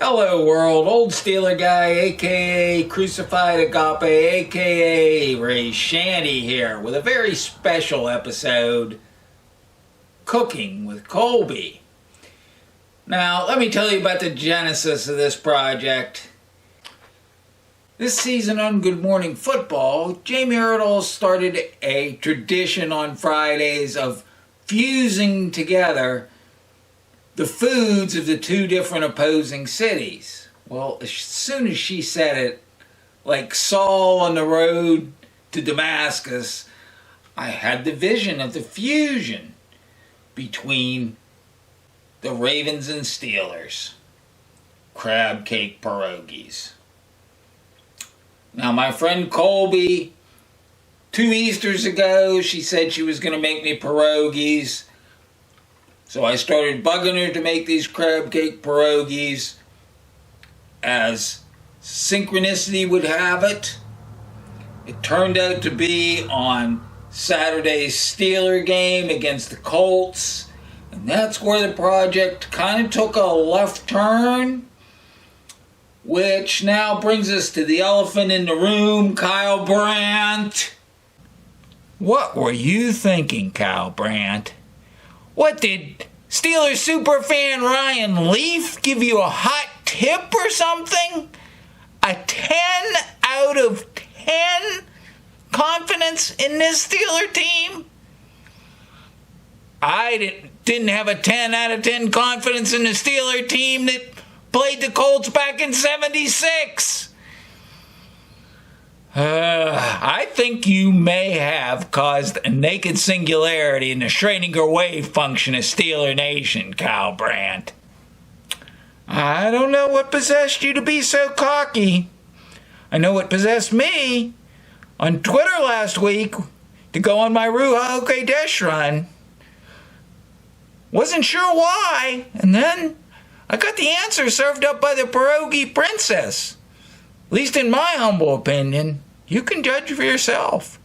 Hello world, old Steeler guy, aka Crucified Agape, aka Ray Shandy here with a very special episode, Cooking with Colby. Now, let me tell you about the genesis of this project. This season on Good Morning Football, Jamie Erdahl started a tradition on Fridays of fusing together the foods of the two different opposing cities. Well, as soon as she said it, like Saul on the road to Damascus, I had the vision of the fusion between the Ravens and Steelers. Crab cake pierogies. Now, my friend Colby, 2 Easters ago, she said she was going to make me pierogies. So I started bugging her to make these crab cake pierogies. As synchronicity would have it, it turned out to be on Saturday's Steeler game against the Colts. And that's where the project kind of took a left turn. Which now brings us to the elephant in the room, Kyle Brandt. What were you thinking, Kyle Brandt? What, did Steelers superfan Ryan Leaf give you a hot tip or something? A 10 out of 10 confidence in this Steeler team? I didn't have a 10 out of 10 confidence in the Steeler team that played the Colts back in '76. I think you may have caused a naked singularity in the Schrödinger wave function of Steeler Nation, Kyle Brandt. I don't know what possessed you to be so cocky. I know what possessed me on Twitter last week to go on my Ruha Kodesh run. Wasn't sure why, and then I got the answer served up by the pierogi princess. At least in my humble opinion. You can judge for yourself.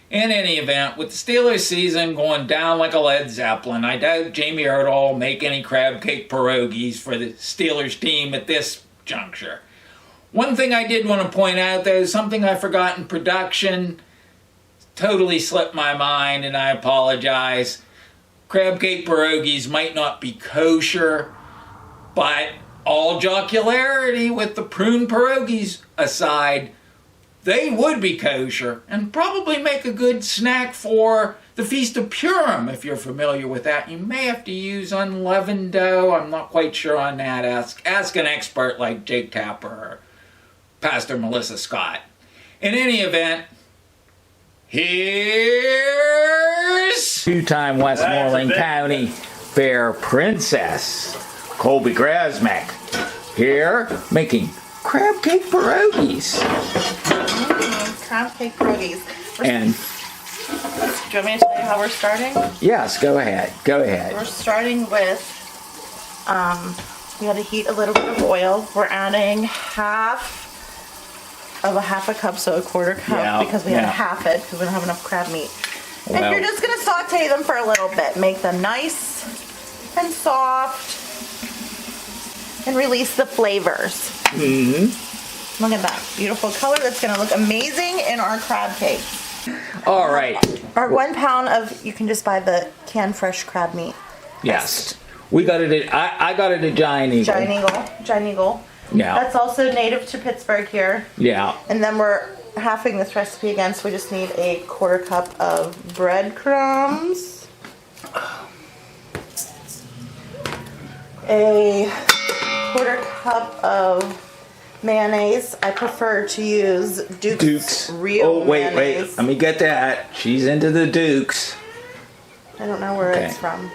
In any event, with the Steelers season going down like a Led Zeppelin, I doubt Jamie Erdahl will make any crab cake pierogies for the Steelers team at this juncture. One thing I did want to point out, though, something I forgot in production, totally slipped my mind, and I apologize. Crab cake pierogies might not be kosher, but all jocularity with the prune pierogies aside, they would be kosher and probably make a good snack for the Feast of Purim, if you're familiar with that. You may have to use unleavened dough. I'm not quite sure on that. Ask an expert like Jake Tapper or Pastor Melissa Scott. In any event, here's two-time Westmoreland County Fair Princess Colby Grasmek here making crab cake pierogies. Crab cake pierogies. And do you want me to tell you how we're starting? Yes, go ahead. Go ahead. We're starting with, we got to heat a little bit of oil. We're adding half a cup, so a quarter cup, because we had to half it because we don't have enough crab meat. And you're just going to saute them for a little bit. Make them nice and soft. And release the flavors. Mm-hmm. Look at that beautiful color. That's going to look amazing in our crab cake. All right. Our 1 pound of, you can just buy the canned fresh crab meat. Yes. We got it at, I got it at Giant Eagle. Giant Eagle. Yeah. That's also native to Pittsburgh here. Yeah. And then we're halving this recipe again, so we just need a quarter cup of breadcrumbs. A quarter cup of mayonnaise. I prefer to use Duke's real mayonnaise. Wait. Let me get that. She's into the Dukes. I don't know where it's from.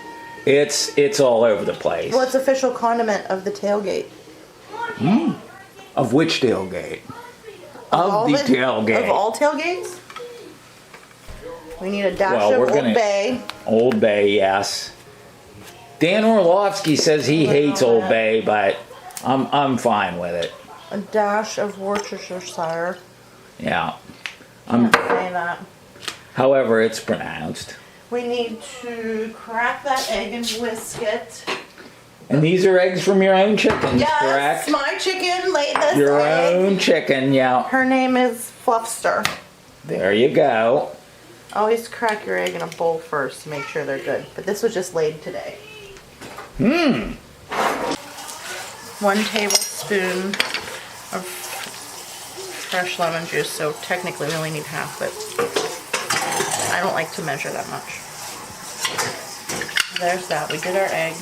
It's all over the place. Well, it's official condiment of the tailgate. Of which tailgate? Of the tailgate. Of all tailgates? We need a dash of Old Bay. Old Bay, yes. Dan Orlovsky says he hates Old Bay, but I'm fine with it. A dash of Worcestershire. Yeah. I'm saying that. However it's pronounced. We need to crack that egg and whisk it. And these are eggs from your own chickens, Yes, correct? my chicken laid this Your egg. own chicken, yeah. Her name is Fluffster. There you go. Always crack your egg in a bowl first to make sure they're good. But this was just laid today. 1 tablespoon of fresh lemon juice. So technically we only need half, but I don't like to measure that much. There's that. We did our egg.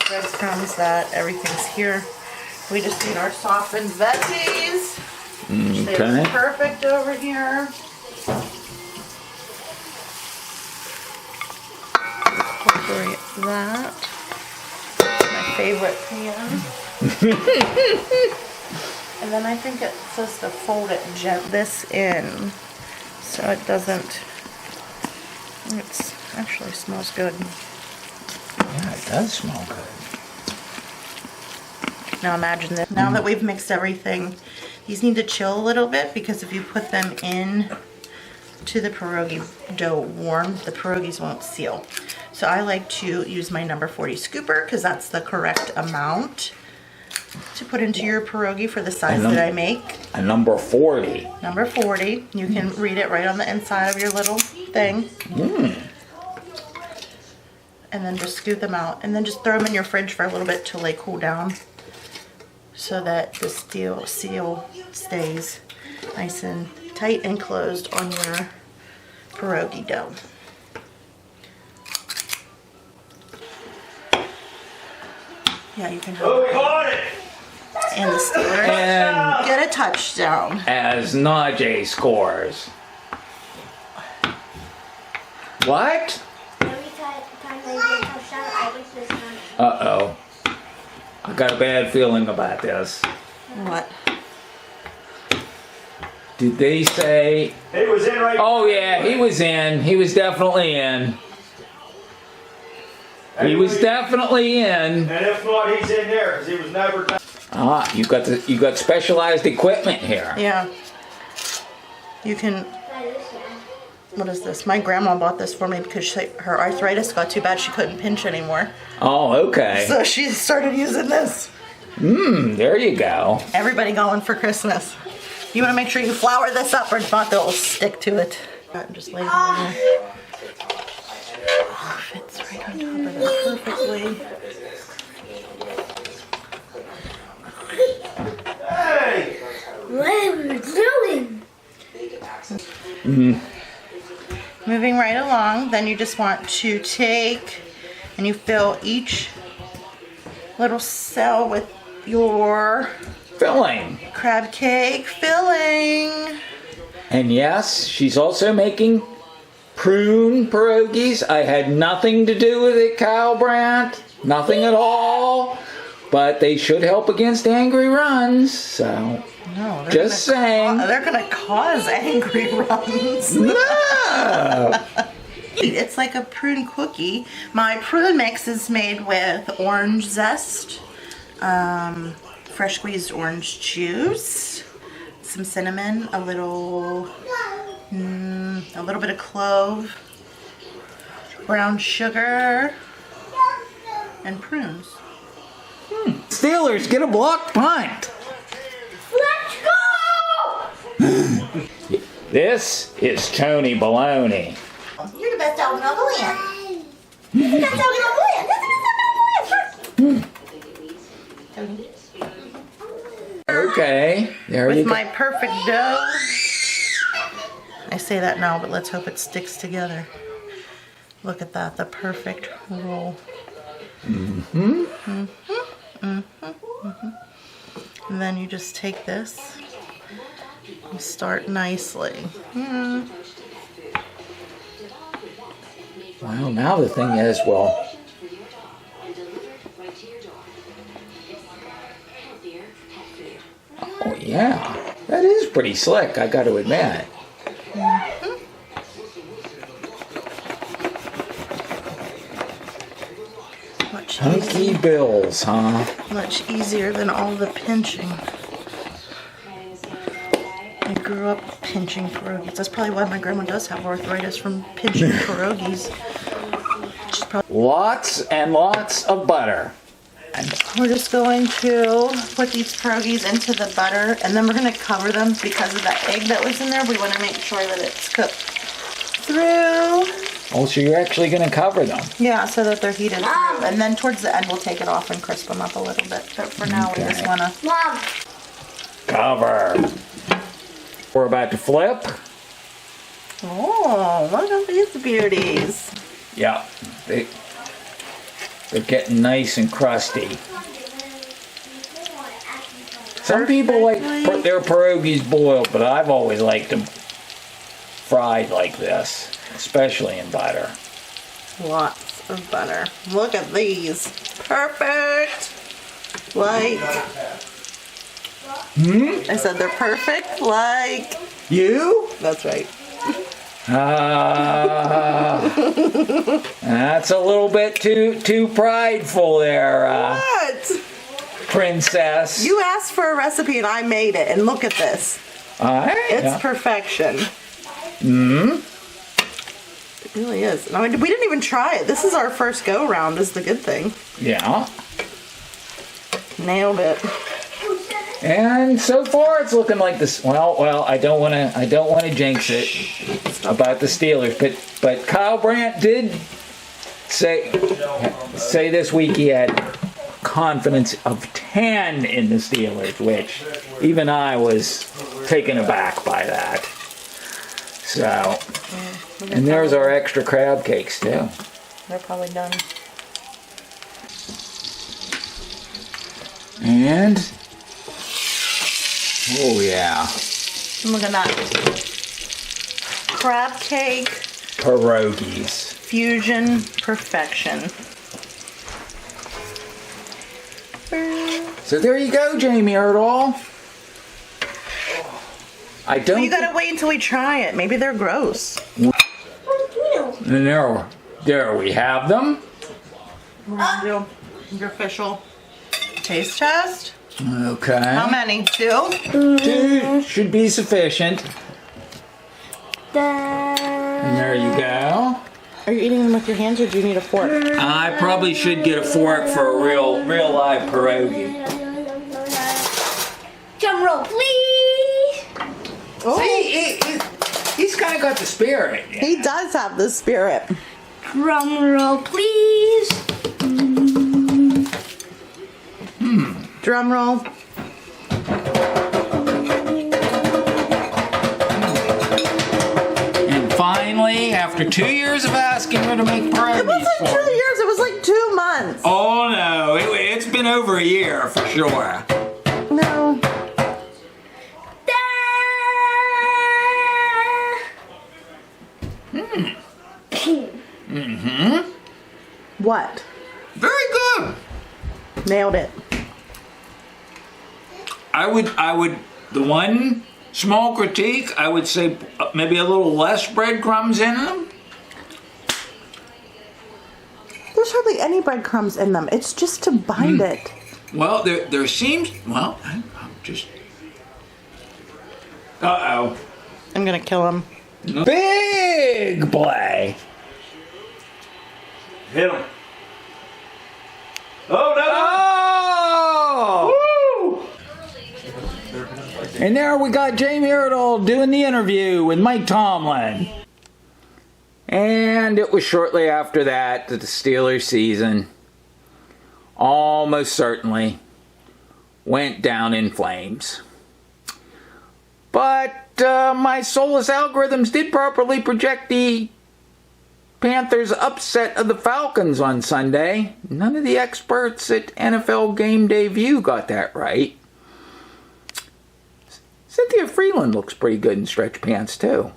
Breadcrumbs, that. Everything's here. We just need our softened veggies. Okay. Perfect over here. Incorporate that. My favorite pan. And then I think it says to fold it this in so it doesn't. It actually smells good. Yeah, it does smell good. Now imagine this. Now that we've mixed everything, these need to chill a little bit because if you put them in to the pierogi dough warm, the pierogies won't seal. So I like to use my number 40 scooper because that's the correct amount to put into your pierogi for the size that I make. A number 40. Number 40. You can read it right on the inside of your little thing. And then just scoop them out. And then just throw them in your fridge for a little bit till they cool down so that the seal stays nice and tight and closed on your pierogi dough. Yeah, you can have it. And the Steelers And get a touchdown. as Najee scores. What? Every time they get a touchdown, I wish this one. Uh-oh. I got a bad feeling about this. What? Did they say... He was in right. Oh, yeah, he was in. He was definitely in. He was definitely in. And if not, he's in there because he was never. Ah, you got specialized equipment here. Yeah. You can. What is this? My grandma bought this for me because her arthritis got too bad she couldn't pinch anymore. Oh, okay. So she started using this. There you go. Everybody going for Christmas. You want to make sure you flour this up or not they'll stick to it. Just lay it on there. Oh, fits right on top of it perfectly. Hey! What are we doing? Moving right along, then you just want to take and you fill each little cell with your Filling. crab cake filling. And yes, she's also making prune pierogies. I had nothing to do with it, Kyle Brandt. Nothing at all. But they should help against angry runs. So, No, just saying. They're gonna cause angry runs. No. It's like a prune cookie. My prune mix is made with orange zest, fresh squeezed orange juice, some cinnamon, a little bit of clove, brown sugar, and prunes. Steelers get a blocked punt. Let's go! This is Tony Baloney. You're the best dog in all the land. You're the best dog in all the land. You're the best dog in all the land. Okay, there you With go. my perfect dough. I say that now, but let's hope it sticks together. Look at that, the perfect roll. And then you just take this and start nicely. Well, now the thing is, well, oh yeah, that is pretty slick, I got to admit. Hunky bills, huh? Much easier than all the pinching. I grew up pinching pierogies. That's probably why my grandma does have arthritis, from pinching pierogies. She's probably Lots and lots of butter. We're just going to put these pierogies into the butter, and then we're going to cover them because of that egg that was in there. We want to make sure that it's cooked through. Oh, so you're actually going to cover them? Yeah, so that they're heated through. And then towards the end, we'll take it off and crisp them up a little bit. But for now, we just want to... Mom. Cover. We're about to flip. Oh, look at these beauties. Yeah, they're getting nice and crusty. Some people like their pierogies boiled, but I've always liked them fried like this, especially in butter. Lots of butter. Look at these. Perfect. Like... I said they're perfect like... You? That's right. That's a little bit too prideful there, What? princess. You asked for a recipe and I made it, and look at this. It's perfection. It really is. And I mean, we didn't even try it. This is our first go round, is the good thing. Yeah. Nailed it. And so far, it's looking like this. Well, I don't want to jinx it about the Steelers, but Kyle Brandt did say this week he had confidence of 10 in the Steelers, which even I was taken aback by that. So, and there's our extra crab cakes too. They're probably done. And oh yeah, Look at that. Crab cake. pierogies. Fusion perfection. So there you go, Jamie Erdahl. I don't. Well, you gotta wait until we try it. Maybe they're gross. And there we have them. We're gonna do your official taste test. Okay. How many? 2? 2 should be sufficient. And there you go. Are you eating them with your hands, or do you need a fork? I probably should get a fork for a real live pierogi. Drum roll, please. Oh. See, he's kind of got the spirit. Yeah. He does have the spirit. Drum roll, please. Drum roll. And finally, after 2 years of asking her to make pierogies It wasn't 2 for me. years. It was like 2 months. Oh no, it's been over a year for sure. No. What? Very good. Nailed it. I would, the one small critique, I would say maybe a little less breadcrumbs in them. There's hardly any breadcrumbs in them. It's just to bind it. Well, there seems, well, I'm just, uh-oh. I'm gonna kill him. Big play. Hit him. Oh, no. Oh! And there we got Jamie Erdahl doing the interview with Mike Tomlin. And it was shortly after that the Steelers season almost certainly went down in flames. But my soulless algorithms did properly project the Panthers' upset of the Falcons on Sunday. None of the experts at NFL Game Day View got that right. Cynthia Freeland looks pretty good in stretch pants too.